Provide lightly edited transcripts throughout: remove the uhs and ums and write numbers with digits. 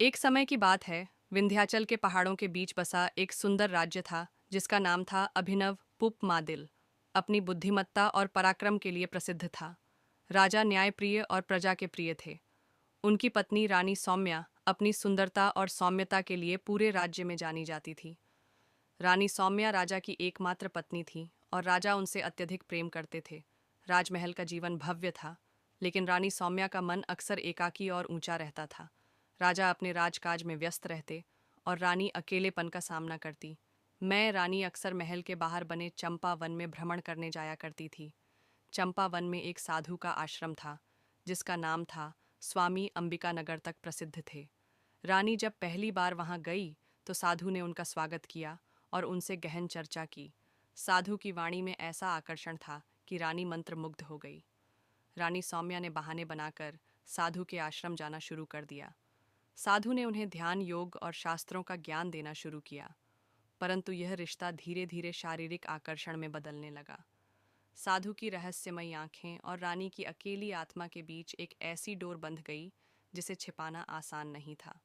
एक समय की बात है। विंध्याचल के पहाड़ों के बीच बसा एक सुंदर राज्य था जिसका नाम था अभिनव पुप मादिल। अपनी बुद्धिमत्ता और पराक्रम के लिए प्रसिद्ध था। राजा न्यायप्रिय और प्रजा के प्रिय थे। उनकी पत्नी रानी सौम्या अपनी सुंदरता और सौम्यता के लिए पूरे राज्य में जानी जाती थी। रानी सौम्या राजा की एकमात्र पत्नी थी और राजा उनसे अत्यधिक प्रेम करते थे। राजमहल का जीवन भव्य था, लेकिन रानी सौम्या का मन अक्सर एकाकी और ऊंचा रहता था। राजा अपने राजकाज में व्यस्त रहते और रानी अकेलेपन का सामना करती। मैं रानी अक्सर महल के बाहर बने चंपा वन में भ्रमण करने जाया करती थी। चंपा वन में एक साधु का आश्रम था, जिसका नाम था स्वामी अंबिकानगर तक प्रसिद्ध थे। रानी जब पहली बार वहां गई तो साधु ने उनका स्वागत किया और उनसे गहन चर्चा की। साधु की वाणी में ऐसा आकर्षण था कि रानी मंत्रमुग्ध हो गई। रानी सौम्या ने बहाने बनाकर साधु के आश्रम जाना शुरू कर दिया। साधु ने उन्हें ध्यान, योग और शास्त्रों का ज्ञान देना शुरू किया, परंतु यह रिश्ता धीरे धीरे शारीरिक आकर्षण में बदलने लगा। साधु की रहस्यमयी आंखें और रानी की अकेली आत्मा के बीच एक ऐसी डोर बंध गई जिसे छिपाना आसान नहीं था।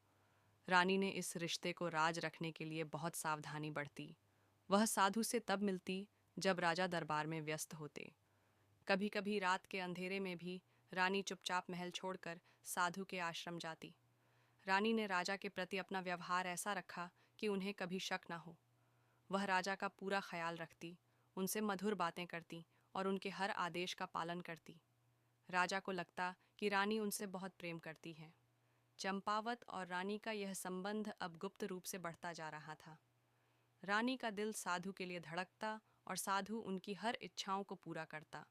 रानी ने इस रिश्ते को राज रखने के लिए बहुत सावधानी बरती। वह साधु से तब मिलती जब राजा दरबार में व्यस्त होते। कभी कभी रात के अंधेरे में भी रानी चुपचाप महल छोड़कर साधु के आश्रम जाती। रानी ने राजा के प्रति अपना व्यवहार ऐसा रखा कि उन्हें कभी शक न हो। वह राजा का पूरा ख्याल रखती, उनसे मधुर बातें करती और उनके हर आदेश का पालन करती। राजा को लगता कि रानी उनसे बहुत प्रेम करती है। चंपावत और रानी का यह संबंध अब गुप्त रूप से बढ़ता जा रहा था। रानी का दिल साधु के लिए धड़कता और साधु उनकी हर इच्छाओं को पूरा करता।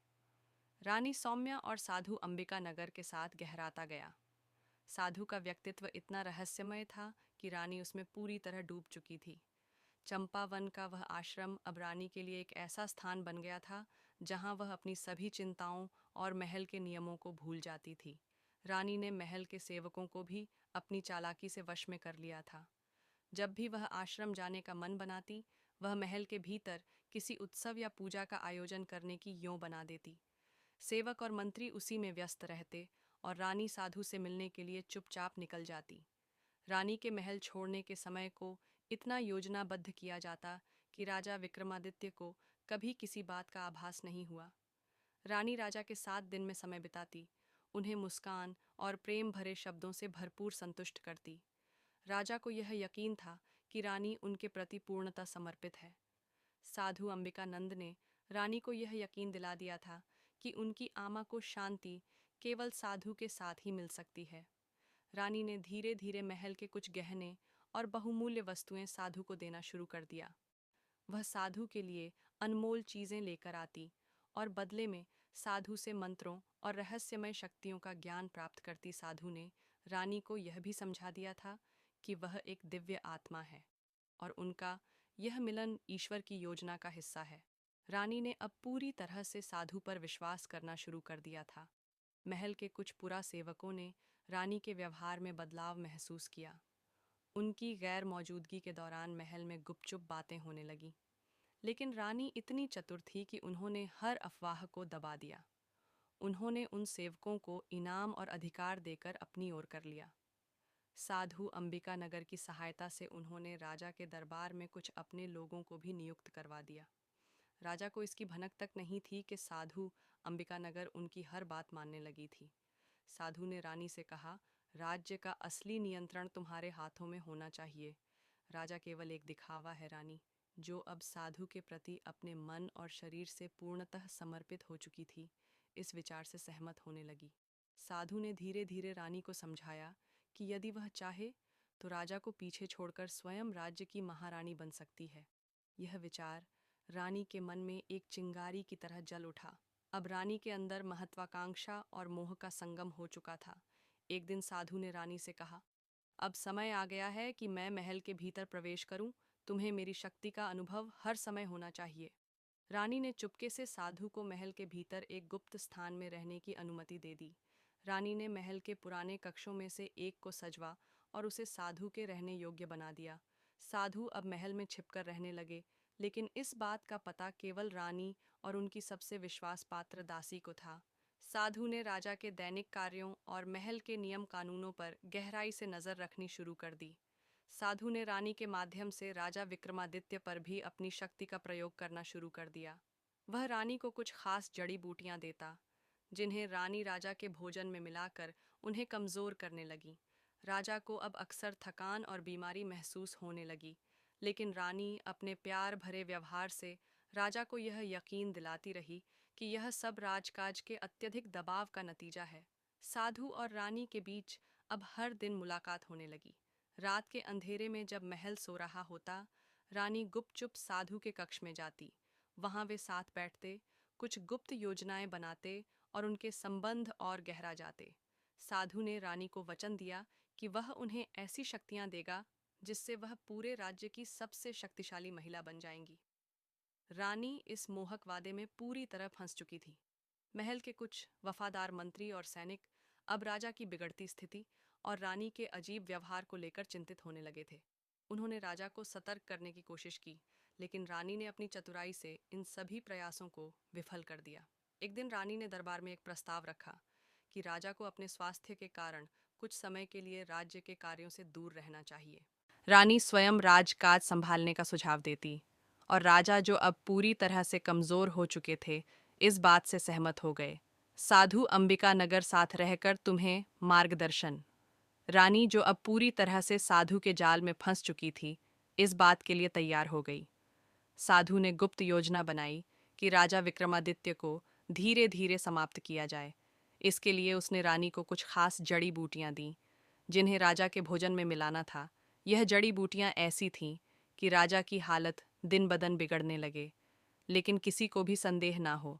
रानी सौम्या और साधु अंबिका नगर के साथ गहराता गया। साधु का व्यक्तित्व इतना रहस्यमय था कि रानी उसमें पूरी तरह डूब चुकी थी। चंपावन का वह आश्रम अब रानी के लिए एक ऐसा स्थान बन गया था जहां वह अपनी सभी चिंताओं और महल के नियमों को भूल जाती थी। रानी ने महल के सेवकों को भी अपनी चालाकी से वश में कर लिया था। जब भी वह आश्रम जाने का मन बनाती, वह महल के भीतर किसी उत्सव या पूजा का आयोजन करने की यों बना देती। सेवक और मंत्री उसी में व्यस्त रहते और रानी साधु से मिलने के लिए चुपचाप निकल जाती। रानी के महल छोड़ने के समय को इतना योजनाबद्ध किया जाता कि राजा विक्रमादित्य को कभी किसी बात का आभास नहीं हुआ। रानी राजा के 7 दिन में समय बिताती, उन्हें मुस्कान और प्रेम भरे शब्दों से भरपूर संतुष्ट करती। राजा को यह यकीन था कि रानी उनके प्रति पूर्णतः समर्पित है। साधु अंबिकानंद ने रानी को यह यकीन दिला दिया था कि उनकी आमा को शांति केवल साधु के साथ ही मिल सकती है। रानी ने धीरे धीरे महल के कुछ गहने और बहुमूल्य वस्तुएं साधु को देना शुरू कर दिया। वह साधु के लिए अनमोल चीजें लेकर आती और बदले में साधु से मंत्रों और रहस्यमय शक्तियों का ज्ञान प्राप्त करती। साधु ने रानी को यह भी समझा दिया था कि वह एक दिव्य आत्मा है और उनका यह मिलन ईश्वर की योजना का हिस्सा है। रानी ने अब पूरी तरह से साधु पर विश्वास करना शुरू कर दिया था। महल के कुछ पुरा सेवकों ने रानी के व्यवहार में बदलाव महसूस किया। उनकी गैर मौजूदगी के दौरान महल में गुपचुप बातें होने लगीं, लेकिन रानी इतनी चतुर थी कि उन्होंने हर अफवाह को दबा दिया। उन्होंने उन सेवकों को इनाम और अधिकार देकर अपनी ओर कर लिया। साधु अंबिका नगर की सहायता से उन्होंने राजा के दरबार में कुछ अपने लोगों को भी नियुक्त करवा दिया। राजा को इसकी भनक तक नहीं थी कि साधु अंबिकानगर उनकी हर बात मानने लगी थी। साधु ने रानी से कहा, राज्य का असली नियंत्रण तुम्हारे हाथों में होना चाहिए। राजा केवल एक दिखावा है रानी, जो अब साधु के प्रति अपने मन और शरीर से पूर्णतः समर्पित हो चुकी थी, इस विचार से सहमत होने लगी। साधु ने धीरे धीरे रानी को समझाया कि यदि वह चाहे तो राजा को पीछे छोड़कर स्वयं राज्य की महारानी बन सकती है। यह विचार रानी के मन में एक चिंगारी की तरह जल उठा। अब रानी के अंदर महत्वाकांक्षा और मोह का संगम हो चुका था। एक दिन साधु ने रानी से कहा, अब समय आ गया है कि मैं महल के भीतर प्रवेश करूं। तुम्हें मेरी शक्ति का अनुभव हर समय होना चाहिए। रानी ने चुपके से साधु को महल के भीतर एक गुप्त स्थान में रहने की अनुमति दे दी। रानी ने महल के पुराने कक्षों में से एक को सजवा और उसे साधु के रहने योग्य बना दिया। साधु अब महल में छिपकर रहने लगे, लेकिन इस बात का पता केवल रानी और उनकी सबसे विश्वास पात्र दासी को था। साधु ने राजा के दैनिक कार्यों और महल के नियम कानूनों पर गहराई से नजर रखनी शुरू कर दी। साधु ने रानी के माध्यम से राजा विक्रमादित्य पर भी अपनी शक्ति का प्रयोग करना शुरू कर दिया। वह रानी को कुछ खास जड़ी बूटियां देता, जिन्हें रानी राजा के भोजन में मिलाकर उन्हें कमजोर करने लगी। राजा को अब अक्सर थकान और बीमारी महसूस होने लगी, लेकिन रानी अपने प्यार भरे व्यवहार से राजा को यह यकीन दिलाती रही कि यह सब राजकाज के अत्यधिक दबाव का नतीजा है। साधु और रानी के बीच अब हर दिन मुलाकात होने लगी। रात के अंधेरे में जब महल सो रहा होता, रानी गुपचुप साधु के कक्ष में जाती। वहां वे साथ बैठते, कुछ गुप्त योजनाएं बनाते और उनके संबंध और गहरा जाते। साधु ने रानी को वचन दिया कि वह उन्हें ऐसी शक्तियां देगा जिससे वह पूरे राज्य की सबसे शक्तिशाली महिला बन जाएंगी। रानी इस मोहक वादे में पूरी तरह फंस चुकी थी। महल के कुछ वफादार मंत्री और सैनिक अब राजा की बिगड़ती स्थिति और रानी के अजीब व्यवहार को लेकर चिंतित होने लगे थे। उन्होंने राजा को सतर्क करने की कोशिश की, लेकिन रानी ने अपनी चतुराई से इन सभी प्रयासों को विफल कर दिया। एक दिन रानी ने दरबार में एक प्रस्ताव रखा कि राजा को अपने स्वास्थ्य के कारण कुछ समय के लिए राज्य के कार्यों से दूर रहना चाहिए। रानी स्वयं राजकाज संभालने का सुझाव देती, और राजा जो अब पूरी तरह से कमजोर हो चुके थे, इस बात से सहमत हो गए। साधु अंबिका नगर साथ रहकर तुम्हें मार्गदर्शन। रानी जो अब पूरी तरह से साधु के जाल में फंस चुकी थी, इस बात के लिए तैयार हो गई। साधु ने गुप्त योजना बनाई कि राजा विक्रमादित्य को धीरे धीरे समाप्त किया जाए। इसके लिए उसने रानी को कुछ खास जड़ी बूटियां दी, जिन्हें राजा के भोजन में मिलाना था। यह जड़ी बूटियां ऐसी थीं कि राजा की हालत दिन बदन बिगड़ने लगे, लेकिन किसी को भी संदेह ना हो।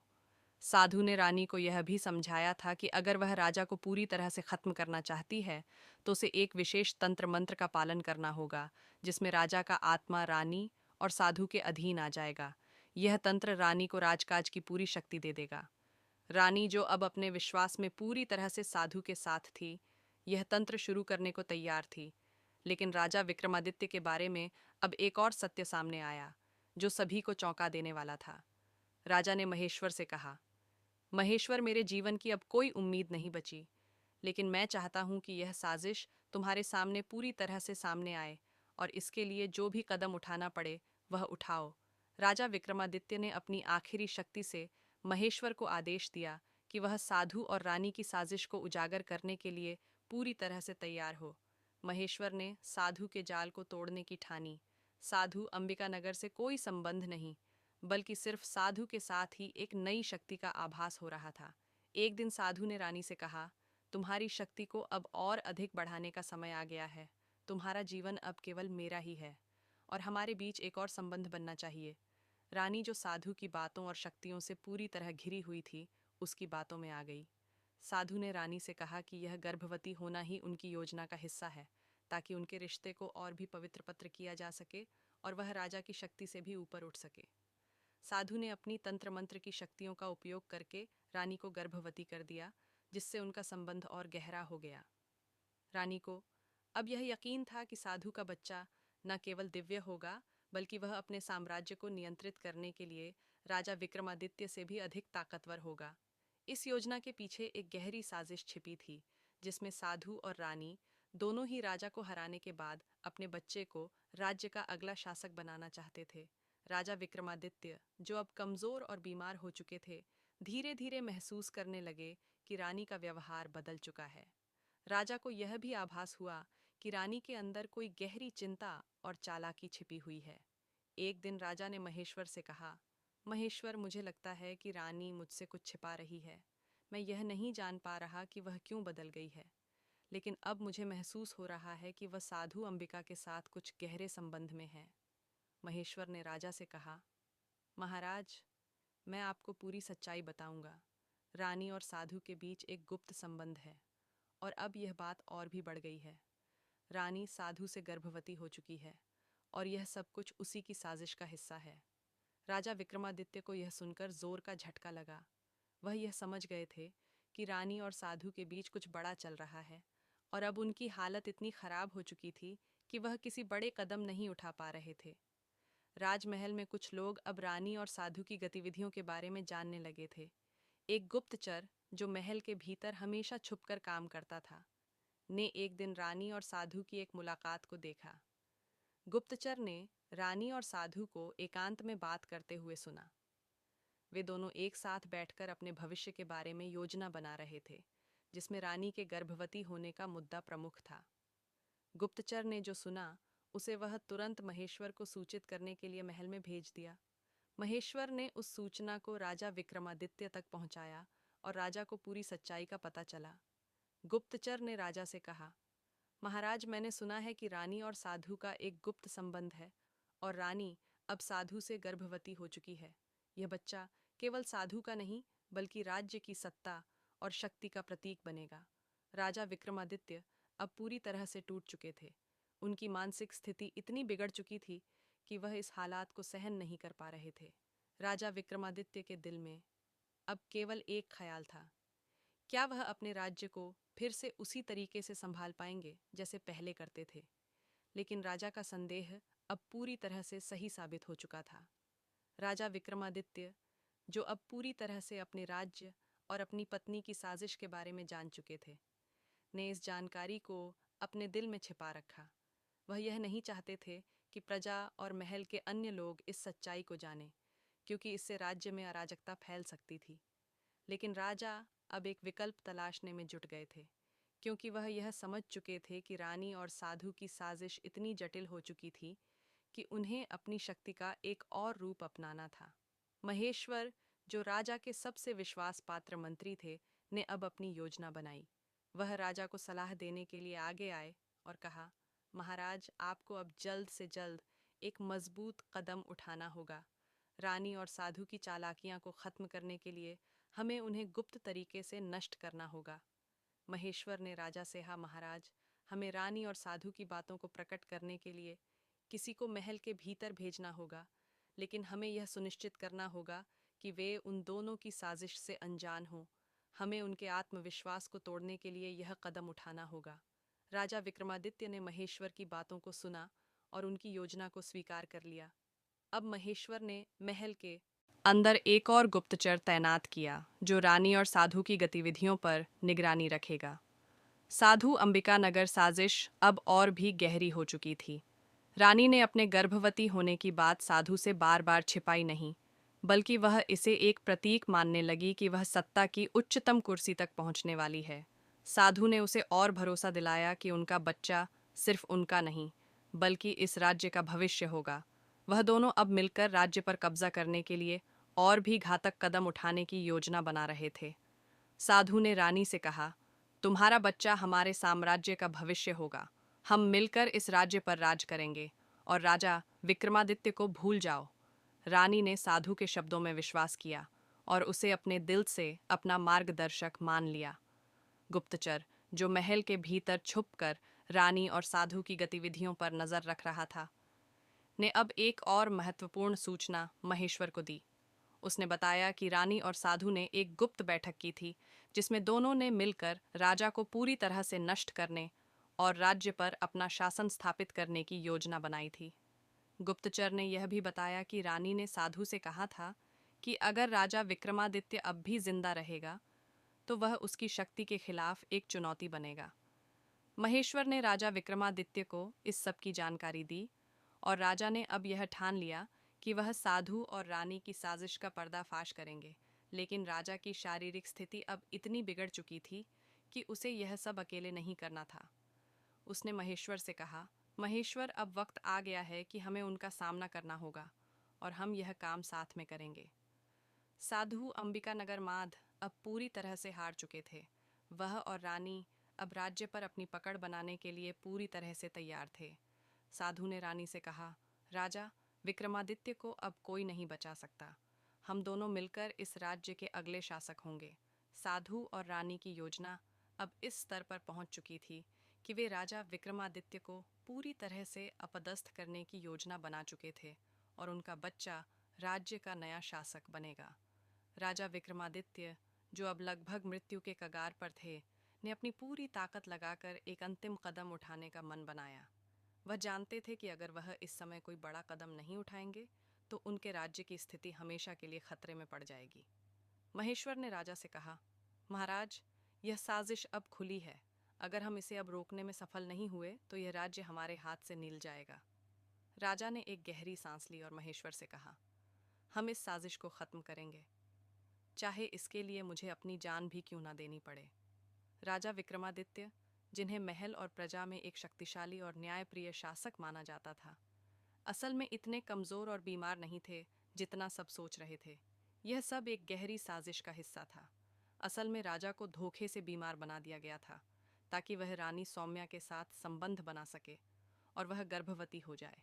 साधु ने रानी को यह भी समझाया था कि अगर वह राजा को पूरी तरह से खत्म करना चाहती है, तो उसे एक विशेष तंत्र मंत्र का पालन करना होगा, जिसमें राजा का आत्मा रानी और साधु के अधीन आ जाएगा। यह तंत्र रानी को राजकाज की पूरी शक्ति दे देगा। रानी जो अब अपने विश्वास में पूरी तरह से साधु के साथ थी, यह तंत्र शुरू करने को तैयार थी। लेकिन राजा विक्रमादित्य के बारे में अब एक और सत्य सामने आया, जो सभी को चौंका देने वाला था। राजा ने महेश्वर से कहा, महेश्वर, मेरे जीवन की अब कोई उम्मीद नहीं बची, लेकिन मैं चाहता हूं कि यह साजिश तुम्हारे सामने पूरी तरह से सामने आए, और इसके लिए जो भी कदम उठाना पड़े वह उठाओ। राजा विक्रमादित्य ने अपनी आखिरी शक्ति से महेश्वर को आदेश दिया कि वह साधु और रानी की साजिश को उजागर करने के लिए पूरी तरह से तैयार हो। महेश्वर ने साधु के जाल को तोड़ने की ठानी। साधु अंबिका नगर से कोई संबंध नहीं, बल्कि सिर्फ साधु के साथ ही एक नई शक्ति का आभास हो रहा था। एक दिन साधु ने रानी से कहा, तुम्हारी शक्ति को अब और अधिक बढ़ाने का समय आ गया है। तुम्हारा जीवन अब केवल मेरा ही है, और हमारे बीच एक और संबंध बनना चाहिए। रानी जो साधु की बातों और शक्तियों से पूरी तरह घिरी हुई थी, उसकी बातों में आ गई। साधु ने रानी से कहा कि यह गर्भवती होना ही उनकी योजना का हिस्सा है, ताकि उनके रिश्ते को और भी पवित्र पत्र किया जा सके और वह राजा की शक्ति से भी ऊपर उठ सके। साधु ने अपनी तंत्र मंत्र की शक्तियों का उपयोग करके रानी को गर्भवती कर दिया, जिससे उनका संबंध और गहरा हो गया। रानी को अब यह यकीन था कि साधु का बच्चा न केवल दिव्य होगा, बल्कि वह अपने साम्राज्य को नियंत्रित करने के लिए राजा विक्रमादित्य से भी अधिक ताकतवर होगा। इस योजना के पीछे एक गहरी साजिश छिपी थी, जिसमें साधु और रानी दोनों ही राजा को हराने के बाद अपने बच्चे को राज्य का अगला शासक बनाना चाहते थे। राजा विक्रमादित्य, जो अब कमजोर और बीमार हो चुके थे, धीरे धीरे महसूस करने लगे कि रानी का व्यवहार बदल चुका है। राजा को यह भी आभास हुआ कि रानी के अंदर कोई गहरी चिंता और चालाकी छिपी हुई है। एक दिन राजा ने महेश्वर से कहा, महेश्वर, मुझे लगता है कि रानी मुझसे कुछ छिपा रही है। मैं यह नहीं जान पा रहा कि वह क्यों बदल गई है, लेकिन अब मुझे महसूस हो रहा है कि वह साधु अंबिका के साथ कुछ गहरे संबंध में है। महेश्वर ने राजा से कहा, महाराज, मैं आपको पूरी सच्चाई बताऊंगा। रानी और साधु के बीच एक गुप्त संबंध है, और अब यह बात और भी बढ़ गई है। रानी साधु से गर्भवती हो चुकी है, और यह सब कुछ उसी की साजिश का हिस्सा है। राजा विक्रमादित्य को यह सुनकर जोर का झटका लगा। वह यह समझ गए थे कि रानी और साधु के बीच कुछ बड़ा चल रहा है, और अब उनकी हालत इतनी खराब हो चुकी थी कि वह किसी बड़े कदम नहीं उठा पा रहे थे। राजमहल में कुछ लोग अब रानी और साधु की गतिविधियों के बारे में जानने लगे थे। एक गुप्तचर जो महल के भीतर हमेशा छुपकर काम करता था, ने एक दिन रानी और साधु की एक मुलाकात को देखा। गुप्तचर ने रानी और साधु को एकांत में बात करते हुए सुना। वे दोनों एक साथ बैठकर अपने भविष्य के बारे में योजना बना रहे थे, जिसमें रानी के गर्भवती होने का मुद्दा प्रमुख था। गुप्तचर ने जो सुना, उसे वह तुरंत महेश्वर को सूचित करने के लिए महल में भेज दिया। महेश्वर ने उस सूचना को राजा विक्रमादित्य तक पहुंचाया और राजा को पूरी सच्चाई का पता चला। गुप्तचर ने राजा से कहा, महाराज, मैंने सुना है कि रानी और साधु का एक गुप्त संबंध है और रानी अब साधु से गर्भवती हो चुकी है। यह बच्चा केवल साधु का नहीं, बल्कि राज्य की सत्ता और शक्ति का प्रतीक बनेगा। राजा विक्रमादित्य अब पूरी तरह से टूट चुके थे। उनकी मानसिक स्थिति इतनी बिगड़ चुकी थी कि वह इस हालात को सहन नहीं कर पा रहे थे। राजा विक्रमादित्य के दिल में अब केवल एक ख्याल था, क्या वह अपने राज्य को फिर से उसी तरीके से संभाल पाएंगे जैसे पहले करते थे। लेकिन राजा का संदेह अब पूरी तरह से सही साबित हो चुका था। राजा विक्रमादित्य, जो अब पूरी तरह से अपने राज्य और अपनी पत्नी की साजिश के बारे में जान चुके थे, ने इस जानकारी को अपने दिल में छिपा रखा। वह यह नहीं चाहते थे कि प्रजा और महल के अन्य लोग इस सच्चाई को जानें, क्योंकि इससे राज्य में अराजकता फैल सकती थी। लेकिन राजा अब एक विकल्प तलाशने में जुट गए थे, क्योंकि वह यह समझ चुके थे कि रानी और साधु की साजिश इतनी जटिल हो चुकी थी कि उन्हें अपनी शक्ति का एक और रूप अपनाना था। महेश्वर, जो राजा के सबसे विश्वास पात्र मंत्री थे, ने अब अपनी योजना बनाई। वह राजा को सलाह देने के लिए आगे आए और कहा, महाराज, आपको अब जल्द से जल्द एक मजबूत कदम उठाना होगा। रानी और साधु की चालाकियां को खत्म करने के लिए हमें उन्हें गुप्त तरीके से नष्ट करना होगा। महेश्वर ने राजा से कहा, महाराज, हमें रानी और साधु की बातों को प्रकट करने के लिए किसी को महल के भीतर भेजना होगा, लेकिन हमें यह सुनिश्चित करना होगा कि वे उन दोनों की साजिश से अनजान हों। हमें उनके आत्मविश्वास को तोड़ने के लिए यह कदम उठाना होगा। राजा विक्रमादित्य ने महेश्वर की बातों को सुना और उनकी योजना को स्वीकार कर लिया। अब महेश्वर ने महल के अंदर एक और गुप्तचर तैनात किया, जो रानी और साधु की गतिविधियों पर निगरानी रखेगा। साधु अंबिका नगर साजिश अब और भी गहरी हो चुकी थी। रानी ने अपने गर्भवती होने की बात साधु से बार बार छिपाई नहीं, बल्कि वह इसे एक प्रतीक मानने लगी कि वह सत्ता की उच्चतम कुर्सी तक पहुंचने वाली है। साधु ने उसे और भरोसा दिलाया कि उनका बच्चा सिर्फ उनका नहीं, बल्कि इस राज्य का भविष्य होगा। वह दोनों अब मिलकर राज्य पर कब्जा करने के लिए और भी घातक कदम उठाने की योजना बना रहे थे। साधु ने रानी से कहा, तुम्हारा बच्चा हमारे साम्राज्य का भविष्य होगा। हम मिलकर इस राज्य पर राज करेंगे और राजा विक्रमादित्य को भूल जाओ। रानी ने साधु के शब्दों में विश्वास किया और उसे अपने दिल से अपना मार्गदर्शक मान लिया। गुप्तचर, जो महल के भीतर छुपकर रानी और साधु की गतिविधियों पर नजर रख रहा था, ने अब एक और महत्वपूर्ण सूचना महेश्वर को दी। उसने बताया कि रानी और साधु ने एक गुप्त बैठक की थी, जिसमें दोनों ने मिलकर राजा को पूरी तरह से नष्ट करने और राज्य पर अपना शासन स्थापित करने की योजना बनाई थी। गुप्तचर ने यह भी बताया कि रानी ने साधु से कहा था कि अगर राजा विक्रमादित्य अब भी जिंदा रहेगा, तो वह उसकी शक्ति के खिलाफ एक चुनौती बनेगा। महेश्वर ने राजा विक्रमादित्य को इस सब की जानकारी दी और राजा ने अब यह ठान लिया कि वह साधु और रानी की साजिश का पर्दाफाश करेंगे। लेकिन राजा की शारीरिक स्थिति अब इतनी बिगड़ चुकी थी कि उसे यह सब अकेले नहीं करना था। उसने महेश्वर से कहा, महेश्वर, अब वक्त आ गया है कि हमें उनका सामना करना होगा और हम यह काम साथ में करेंगे। साधु अंबिका नगर माध अब पूरी तरह से हार चुके थे। वह और रानी अब राज्य पर अपनी पकड़ बनाने के लिए पूरी तरह से तैयार थे। साधु ने रानी से कहा, राजा, विक्रमादित्य को अब कोई नहीं बचा सकता। हम दोनों मिलकर इस राज्य के अगले शासक होंगे। साधु और रानी की योजना अब इस स्तर पर पहुंच चुकी थी कि वे राजा विक्रमादित्य को पूरी तरह से अपदस्थ करने की योजना बना चुके थे और उनका बच्चा राज्य का नया शासक बनेगा। राजा विक्रमादित्य, जो अब लगभग मृत्यु के कगार पर थे, ने अपनी पूरी ताकत लगाकर एक अंतिम कदम उठाने का मन बनाया। वह जानते थे कि अगर वह इस समय कोई बड़ा कदम नहीं उठाएंगे तो उनके राज्य की स्थिति हमेशा के लिए खतरे में पड़ जाएगी। महेश्वर ने राजा से कहा, महाराज, यह साजिश अब खुली है। अगर हम इसे अब रोकने में सफल नहीं हुए तो यह राज्य हमारे हाथ से नील जाएगा। राजा ने एक गहरी सांस ली और महेश्वर से कहा, हम इस साजिश को खत्म करेंगे, चाहे इसके लिए मुझे अपनी जान भी क्यों ना देनी पड़े। राजा विक्रमादित्य, जिन्हें महल और प्रजा में एक शक्तिशाली और न्यायप्रिय शासक माना जाता था, असल में इतने कमजोर और बीमार नहीं थे जितना सब सोच रहे थे। यह सब एक गहरी साजिश का हिस्सा था। असल में राजा को धोखे से बीमार बना दिया गया था ताकि वह रानी सौम्या के साथ संबंध बना सके और वह गर्भवती हो जाए।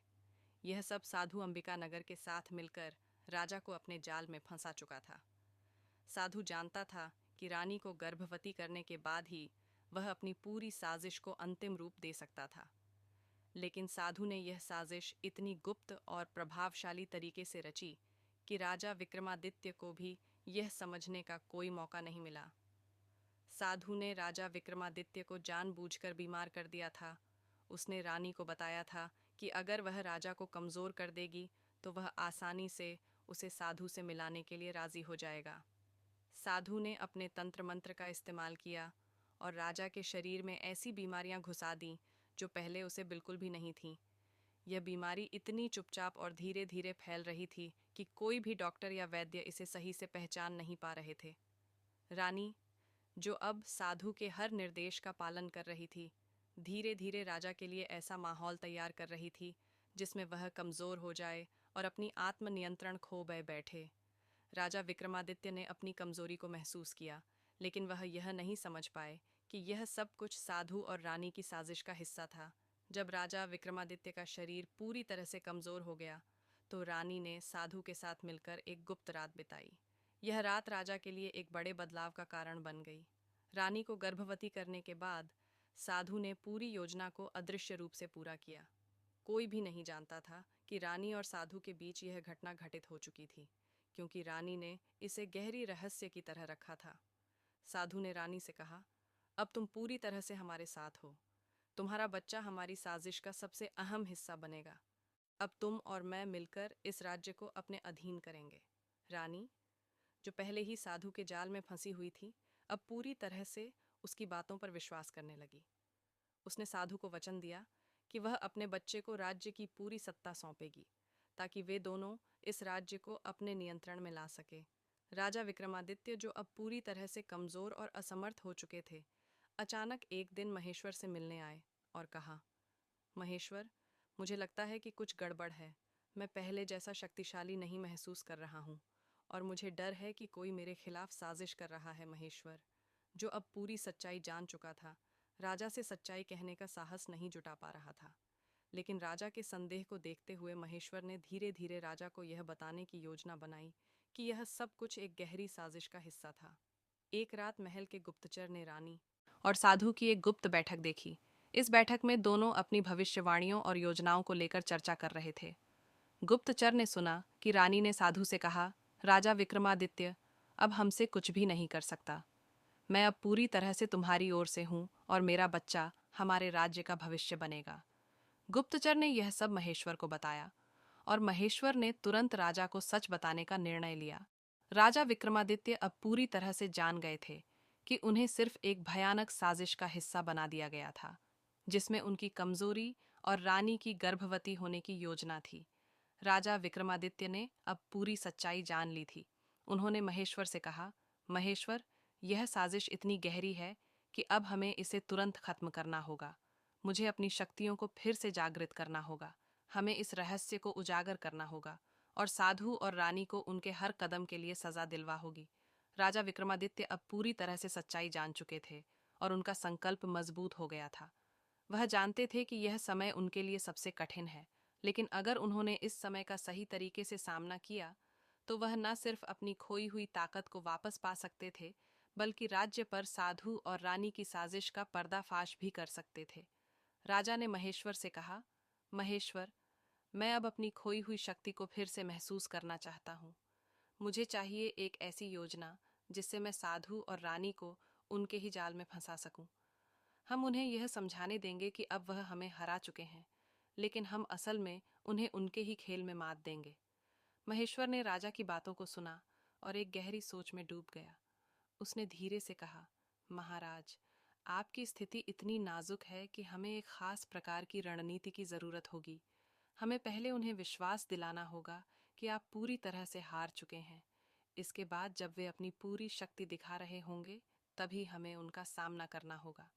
यह सब साधु अंबिका नगर के साथ मिलकर राजा को अपने जाल में फंसा चुका था। साधु जानता था कि रानी को गर्भवती करने के बाद ही वह अपनी पूरी साजिश को अंतिम रूप दे सकता था। लेकिन साधु ने यह साजिश इतनी गुप्त और प्रभावशाली तरीके से रची कि राजा विक्रमादित्य को भी यह समझने का कोई मौका नहीं मिला। साधु ने राजा विक्रमादित्य को जानबूझकर बीमार कर दिया था। उसने रानी को बताया था कि अगर वह राजा को कमज़ोर कर देगी तो वह आसानी से उसे साधु से मिलाने के लिए राज़ी हो जाएगा। साधु ने अपने तंत्र मंत्र का इस्तेमाल किया और राजा के शरीर में ऐसी बीमारियां घुसा दीं जो पहले उसे बिल्कुल भी नहीं थीं। यह बीमारी इतनी चुपचाप और धीरे धीरे फैल रही थी कि कोई भी डॉक्टर या वैद्य इसे सही से पहचान नहीं पा रहे थे। रानी, जो अब साधु के हर निर्देश का पालन कर रही थी, धीरे धीरे राजा के लिए ऐसा माहौल तैयार कर रही थी जिसमें वह कमज़ोर हो जाए और अपनी आत्मनियंत्रण खो बैठे। राजा विक्रमादित्य ने अपनी कमजोरी को महसूस किया, लेकिन वह यह नहीं समझ पाए कि यह सब कुछ साधु और रानी की साजिश का हिस्सा था। जब राजा विक्रमादित्य का शरीर पूरी तरह से कमजोर हो गया तो रानी ने साधु के साथ मिलकर एक गुप्त रात बिताई। यह रात राजा के लिए एक बड़े बदलाव का कारण बन गई। रानी को गर्भवती करने के बाद साधु ने पूरी योजना को अदृश्य रूप से पूरा किया। कोई भी नहीं जानता था कि रानी और साधु के बीच यह घटना घटित हो चुकी थी, क्योंकि रानी ने इसे गहरी रहस्य की तरह रखा था। साधु ने रानी से कहा, अब तुम पूरी तरह से हमारे साथ हो। तुम्हारा बच्चा हमारी साजिश का सबसे अहम हिस्सा बनेगा। अब तुम और मैं मिलकर इस राज्य को अपने अधीन करेंगे। रानी, जो पहले ही साधु के जाल में फंसी हुई थी, अब पूरी तरह से उसकी बातों पर विश्वास करने लगी। उसने साधु को वचन दिया कि वह अपने बच्चे को राज्य की पूरी सत्ता सौंपेगी ताकि वे दोनों इस राज्य को अपने नियंत्रण में ला सके। राजा विक्रमादित्य, जो अब पूरी तरह से कमजोर और असमर्थ हो चुके थे, अचानक एक दिन महेश्वर से मिलने आए और कहा, महेश्वर, मुझे लगता है कि कुछ गड़बड़ है। मैं पहले जैसा शक्तिशाली नहीं महसूस कर रहा हूँ और मुझे डर है कि कोई मेरे खिलाफ साजिश कर रहा है। महेश्वर, जो अब पूरी सच्चाई जान चुका था, राजा से सच्चाई कहने का साहस नहीं जुटा पा रहा था। लेकिन राजा के संदेह को देखते हुए महेश्वर ने धीरे धीरे राजा को यह बताने की योजना बनाई कि यह सब कुछ एक गहरी साजिश का हिस्सा था। एक रात महल के गुप्तचर ने रानी और साधु की एक गुप्त बैठक देखी। इस बैठक में दोनों अपनी भविष्यवाणियों और योजनाओं को लेकर चर्चा कर रहे थे। गुप्तचर ने सुना कि रानी ने साधु से कहा, राजा विक्रमादित्य अब हमसे कुछ भी नहीं कर सकता। मैं अब पूरी तरह से तुम्हारी ओर से हूँ और मेरा बच्चा हमारे राज्य का भविष्य बनेगा। गुप्तचर ने यह सब महेश्वर को बताया और महेश्वर ने तुरंत राजा को सच बताने का निर्णय लिया। राजा विक्रमादित्य अब पूरी तरह से जान गए थे कि उन्हें सिर्फ एक भयानक साजिश का हिस्सा बना दिया गया था, जिसमें उनकी कमजोरी और रानी की गर्भवती होने की योजना थी। राजा विक्रमादित्य ने अब पूरी सच्चाई जान ली थी। उन्होंने महेश्वर से कहा, महेश्वर, यह साजिश इतनी गहरी है कि अब हमें इसे तुरंत खत्म करना होगा। मुझे अपनी शक्तियों को फिर से जागृत करना होगा। हमें इस रहस्य को उजागर करना होगा और साधु और रानी को उनके हर कदम के लिए सजा दिलवा होगी। राजा विक्रमादित्य अब पूरी तरह से सच्चाई जान चुके थे और उनका संकल्प मजबूत हो गया था। वह जानते थे कि यह समय उनके लिए सबसे कठिन है, लेकिन अगर उन्होंने इस समय का सही तरीके से सामना किया तो वह न सिर्फ अपनी खोई हुई ताकत को वापस पा सकते थे, बल्कि राज्य पर साधु और रानी की साजिश का पर्दाफाश भी कर सकते थे। राजा ने महेश्वर से कहा, महेश्वर, मैं अब अपनी खोई हुई शक्ति को फिर से महसूस करना चाहता हूँ। मुझे चाहिए एक ऐसी योजना जिससे मैं साधु और रानी को उनके ही जाल में फंसा सकूं। हम उन्हें यह समझाने देंगे कि अब वह हमें हरा चुके हैं, लेकिन हम असल में उन्हें उनके ही खेल में मात देंगे। महेश्वर ने राजा की बातों को सुना और एक गहरी सोच में डूब गया। उसने धीरे से कहा, महाराज, आपकी स्थिति इतनी नाजुक है कि हमें एक खास प्रकार की रणनीति की जरूरत होगी। हमें पहले उन्हें विश्वास दिलाना होगा कि आप पूरी तरह से हार चुके हैं। इसके बाद जब वे अपनी पूरी शक्ति दिखा रहे होंगे, तभी हमें उनका सामना करना होगा।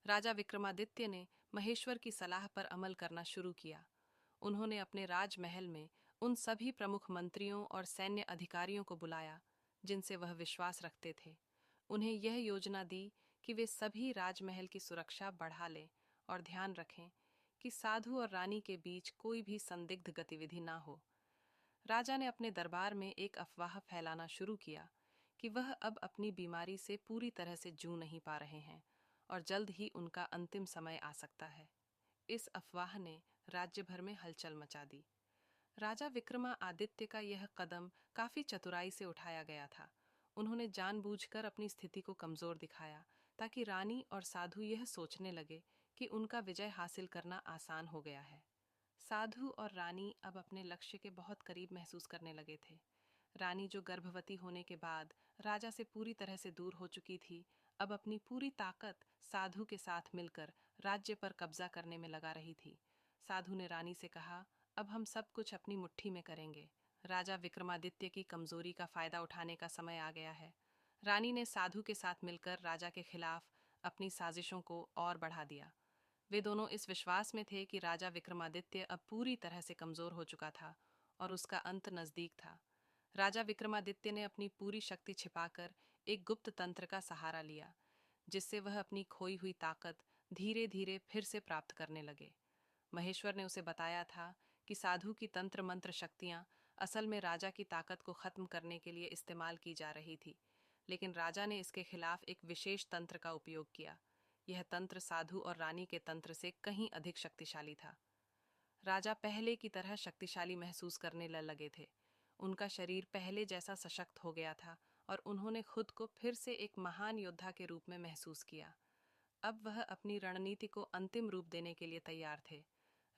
राजा विक्रमादित्य ने महेश्वर की सलाह पर अमल करना शुरू किया। उन्होंने अपने राजमहल में उन सभी प्रमुख मंत्रियों और सैन्य अधिकारियों को बुलाया जिनसे वह विश्वास रखते थे। उन्हें यह योजना दी कि वे सभी राजमहल की सुरक्षा बढ़ा लें और ध्यान रखें कि साधु और रानी के बीच कोई भी संदिग्ध गतिविधि ना हो। राजा ने अपने दरबार में एक अफवाह फैलाना शुरू किया कि वह अब अपनी बीमारी से पूरी तरह से जूझ नहीं पा रहे हैं और जल्द ही उनका अंतिम समय आ सकता है। इस अफवाह ने राज्य भर में हलचल मचा दी। राजा विक्रमादित्य का यह कदम काफी चतुराई से उठाया गया था। उन्होंने जानबूझकर अपनी स्थिति को कमजोर दिखाया ताकि रानी और साधु यह सोचने लगे कि उनका विजय हासिल करना आसान हो गया है। साधु और रानी अब अपने लक्ष्य के बहुत करीब महसूस करने लगे थे। रानी, जो गर्भवती होने के बाद राजा से पूरी तरह से दूर हो चुकी थी, अब अपनी पूरी ताकत साधु के साथ मिलकर राज्य पर कब्जा करने में लगा रही थी। साधु ने रानी से कहा, अब हम सब कुछ अपनी मुट्ठी में करेंगे। राजा विक्रमादित्य की कमजोरी का फायदा उठाने का समय आ गया है। रानी ने साधु के साथ मिलकर राजा के खिलाफ अपनी साजिशों को और बढ़ा दिया। वे दोनों इस विश्वास में थे कि राजा विक्रमादित्य अब पूरी तरह से कमजोर हो चुका था और उसका अंत नजदीक था। राजा विक्रमादित्य ने अपनी पूरी शक्ति छिपाकर एक गुप्त तंत्र का सहारा लिया, जिससे वह अपनी खोई हुई ताकत धीरे धीरे फिर से प्राप्त करने लगे। महेश्वर ने उसे बताया था कि साधु की तंत्र मंत्र शक्तियां असल में राजा की ताकत को खत्म करने के लिए इस्तेमाल की जा रही थी, लेकिन राजा ने इसके खिलाफ एक विशेष तंत्र का उपयोग किया। यह तंत्र साधु और रानी के तंत्र से कहीं अधिक शक्तिशाली था। राजा पहले की तरह शक्तिशाली महसूस करने लगे थे। उनका शरीर पहले जैसा सशक्त हो गया था और उन्होंने खुद को फिर से एक महान योद्धा के रूप में महसूस किया। अब वह अपनी रणनीति को अंतिम रूप देने के लिए तैयार थे।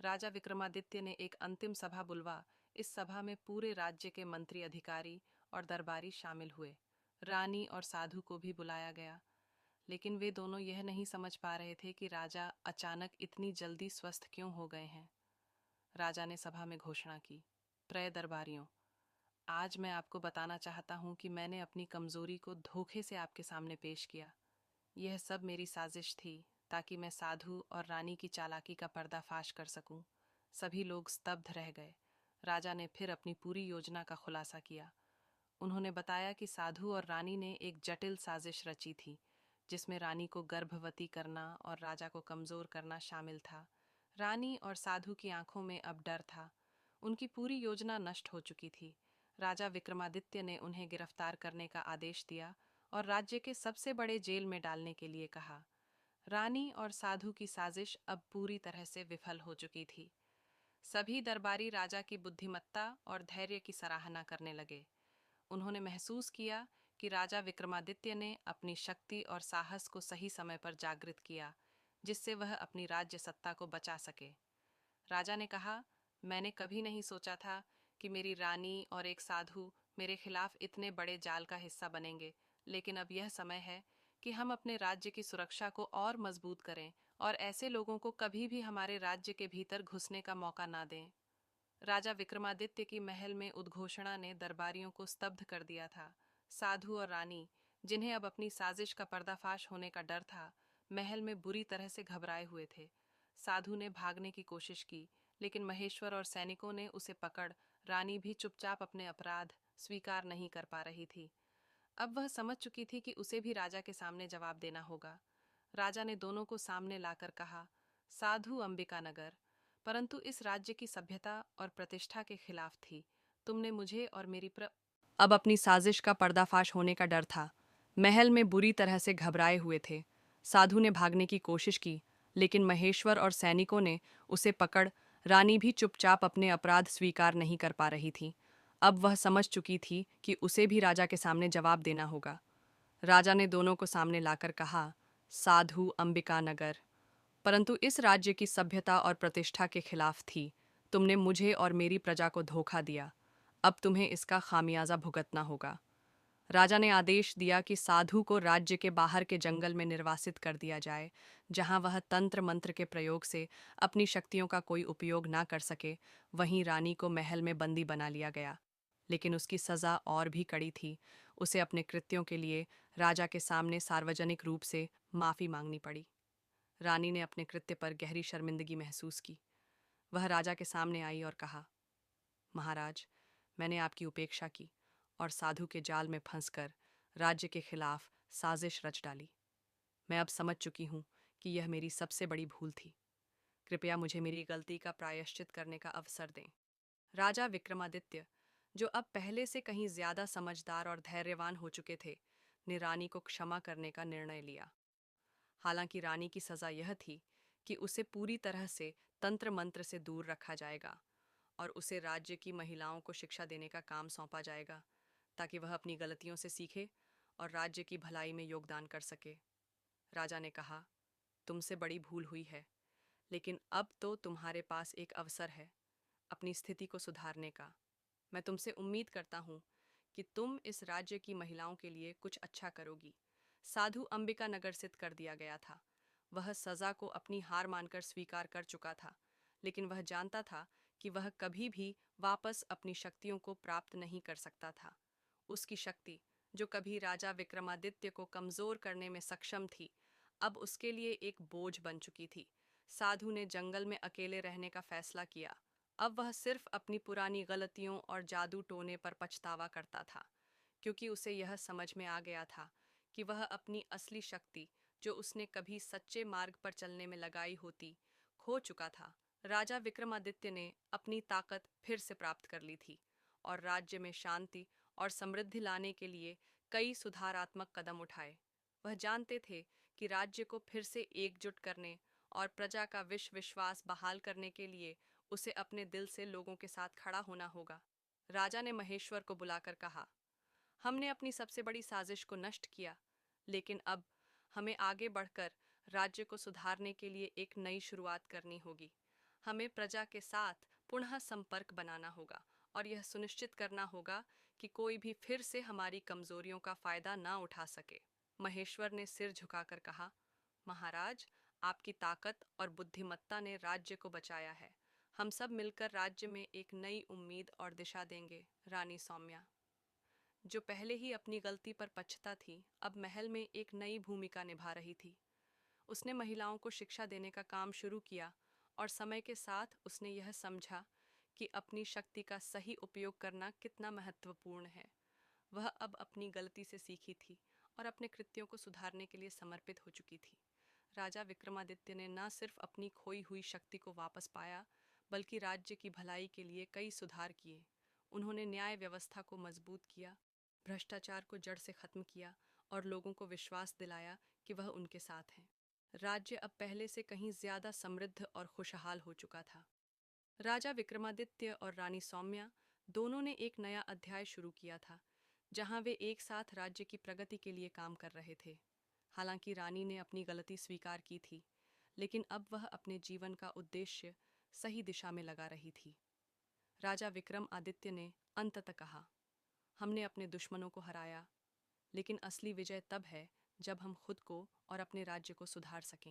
राजा विक्रमादित्य ने एक अंतिम सभा बुलवा। इस सभा में पूरे राज्य के मंत्री, अधिकारी और दरबारी शामिल हुए। रानी और साधु को भी बुलाया गया, लेकिन वे दोनों यह नहीं समझ पा रहे थे कि राजा अचानक इतनी जल्दी स्वस्थ क्यों हो गए हैं। राजा ने सभा में घोषणा की, प्रिय दरबारियों, आज मैं आपको बताना चाहता हूं कि मैंने अपनी कमजोरी को धोखे से आपके सामने पेश किया। यह सब मेरी साजिश थी ताकि मैं साधु और रानी की चालाकी का पर्दाफाश कर सकूं। सभी लोग स्तब्ध रह गए। राजा ने फिर अपनी पूरी योजना का खुलासा किया। उन्होंने बताया कि साधु और रानी ने एक जटिल साजिश रची थी, जिसमें रानी को गर्भवती करना और राजा को कमजोर करना शामिल था। रानी और साधु की आंखों में अब डर था। उनकी पूरी योजना नष्ट हो चुकी थी। राजा विक्रमादित्य ने उन्हें गिरफ्तार करने का आदेश दिया और राज्य के सबसे बड़े जेल में डालने के लिए कहा। रानी और साधु की साजिश अब पूरी तरह से विफल हो चुकी थी। सभी दरबारी राजा की बुद्धिमत्ता और धैर्य की सराहना करने लगे। उन्होंने महसूस किया कि राजा विक्रमादित्य ने अपनी शक्ति और साहस को सही समय पर जागृत किया, जिससे वह अपनी राज्य सत्ता को बचा सके। राजा ने कहा, मैंने कभी नहीं सोचा था कि मेरी रानी और एक साधु मेरे खिलाफ इतने बड़े जाल का हिस्सा बनेंगे, लेकिन अब यह समय है कि हम अपने राज्य की सुरक्षा को और मजबूत करें और ऐसे लोगों को कभी भी हमारे राज्य के भीतर घुसने का मौका ना दें। राजा विक्रमादित्य की महल में उद्घोषणा ने दरबारियों को स्तब्ध कर दिया था। साधु और रानी, जिन्हें अब अपनी साजिश का पर्दाफाश होने का डर था, महल में बुरी तरह से घबराए हुए थे। साधु ने भागने की कोशिश की, लेकिन महेश्वर और सैनिकों ने उसे पकड़। रानी भी चुपचाप अपने अपराध स्वीकार नहीं कर पा रही थी। अब वह समझ चुकी थी कि उसे भी राजा के सामने जवाब देना होगा। राजा ने दोनों को सामने लाकर कहा, साधु अंबिकानगर, परंतु इस राज्य की सभ्यता और प्रतिष्ठा के खिलाफ थी। तुमने मुझे और मेरी अब अपनी साजिश का पर्दाफाश होने का डर था। महल में बुरी तरह से घबराए हुए थे। साधु ने भागने की कोशिश की, लेकिन महेश्वर और सैनिकों ने उसे पकड़। रानी भी चुपचाप अपने अपराध स्वीकार नहीं कर पा रही थी। अब वह समझ चुकी थी कि उसे भी राजा के सामने जवाब देना होगा। राजा ने दोनों को सामने लाकर कहा, साधु अंबिकानगर, परंतु इस राज्य की सभ्यता और प्रतिष्ठा के खिलाफ थी। तुमने मुझे और मेरी प्रजा को धोखा दिया। अब तुम्हें इसका खामियाजा भुगतना होगा। राजा ने आदेश दिया कि साधु को राज्य के बाहर के जंगल में निर्वासित कर दिया जाए, जहां वह तंत्र मंत्र के प्रयोग से अपनी शक्तियों का कोई उपयोग ना कर सके। वहीं रानी को महल में बंदी बना लिया गया, लेकिन उसकी सजा और भी कड़ी थी। उसे अपने कृत्यों के लिए राजा के सामने सार्वजनिक रूप से माफी मांगनी पड़ी। रानी ने अपने कृत्य पर गहरी शर्मिंदगी महसूस की। वह राजा के सामने आई और कहा, महाराज, मैंने आपकी उपेक्षा की और साधु के जाल में फंसकर राज्य के खिलाफ साजिश रच डाली। मैं अब समझ चुकी हूँ कि यह मेरी सबसे बड़ी भूल थी। कृपया मुझे मेरी गलती का प्रायश्चित करने का अवसर दें। राजा विक्रमादित्य, जो अब पहले से कहीं ज्यादा समझदार और धैर्यवान हो चुके थे, ने रानी को क्षमा करने का निर्णय लिया। हालांकि रानी की सजा यह थी कि उसे पूरी तरह से तंत्र मंत्र से दूर रखा जाएगा और उसे राज्य की महिलाओं को शिक्षा देने का काम सौंपा जाएगा, ताकि वह अपनी गलतियों से सीखे और राज्य की भलाई में योगदान कर सके। राजा ने कहा, तुमसे बड़ी भूल हुई है, लेकिन अब तो तुम्हारे पास एक अवसर है अपनी स्थिति को सुधारने का। मैं तुमसे उम्मीद करता हूँ कि तुम इस राज्य की महिलाओं के लिए कुछ अच्छा करोगी। साधु अंबिका नगर स्थित कर दिया गया था। वह सजा को अपनी हार मानकर स्वीकार कर चुका था, लेकिन वह जानता था कि वह कभी भी वापस अपनी शक्तियों को प्राप्त नहीं कर सकता था। उसकी शक्ति, जो कभी राजा विक्रमादित्य को कमजोर करने में सक्षम थी, अब उसके लिए एक बोझ बन चुकी थी। साधु ने जंगल में अकेले रहने का फैसला किया। अब वह सिर्फ अपनी पुरानी गलतियों और जादू टोने पर पछतावा करता था, क्योंकि उसे यह समझ में आ गया था कि वह अपनी असली शक्ति, जो उसने कभी सच्चे मार्ग पर चलने में लगाई होती, खो चुका था। राजा विक्रमादित्य ने अपनी ताकत फिर से प्राप्त कर ली थी और राज्य में शांति और समृद्धि लाने के लिए कई सुधारात्मक कदम उठाए। वह जानते थे कि राज्य को फिर से एकजुट करने और प्रजा का विश्वास बहाल करने के लिए उसे अपने दिल से लोगों के साथ खड़ा होना होगा। राजा ने महेश्वर को बुलाकर कहा, हमने अपनी सबसे बड़ी साजिश को नष्ट किया, लेकिन अब हमें आगे बढ़कर राज्य को सुधारने के लिए एक नई शुरुआत करनी होगी। हमें प्रजा के साथ पुनः संपर्क बनाना होगा और यह सुनिश्चित करना होगा कि कोई भी फिर से हमारी कमजोरियों का फायदा ना उठा सके। महेश्वर ने सिर झुकाकर कहा, महाराज, आपकी ताकत और बुद्धिमत्ता ने राज्य को बचाया है। हम सब मिलकर राज्य में एक नई उम्मीद और दिशा देंगे। रानी सौम्या, जो पहले ही अपनी गलती पर पछता थी, अब महल में एक नई भूमिका निभा रही थी। उसने महिलाओं को शिक्षा देने का काम शुरू किया और समय के साथ उसने यह समझा कि अपनी शक्ति का सही उपयोग करना कितना महत्वपूर्ण है। वह अब अपनी गलती से सीखी थी और अपने कृत्यों को सुधारने के लिए समर्पित हो चुकी थी। राजा विक्रमादित्य ने न सिर्फ अपनी खोई हुई शक्ति को वापस पाया, बल्कि राज्य की भलाई के लिए कई सुधार किए। उन्होंने न्याय व्यवस्था को मजबूत किया, भ्रष्टाचार को जड़ से खत्म किया और लोगों को विश्वास दिलाया कि वह उनके साथ हैं। राज्य अब पहले से कहीं ज्यादा समृद्ध और खुशहाल हो चुका था। राजा विक्रमादित्य और रानी सौम्या दोनों ने एक नया अध्याय शुरू किया था, जहां वे एक साथ राज्य की प्रगति के लिए काम कर रहे थे। हालांकि रानी ने अपनी गलती स्वीकार की थी, लेकिन अब वह अपने जीवन का उद्देश्य सही दिशा में लगा रही थी। राजा विक्रमादित्य ने अंततः कहा, हमने अपने दुश्मनों को हराया, लेकिन असली विजय तब है जब हम खुद को और अपने राज्य को सुधार सकें।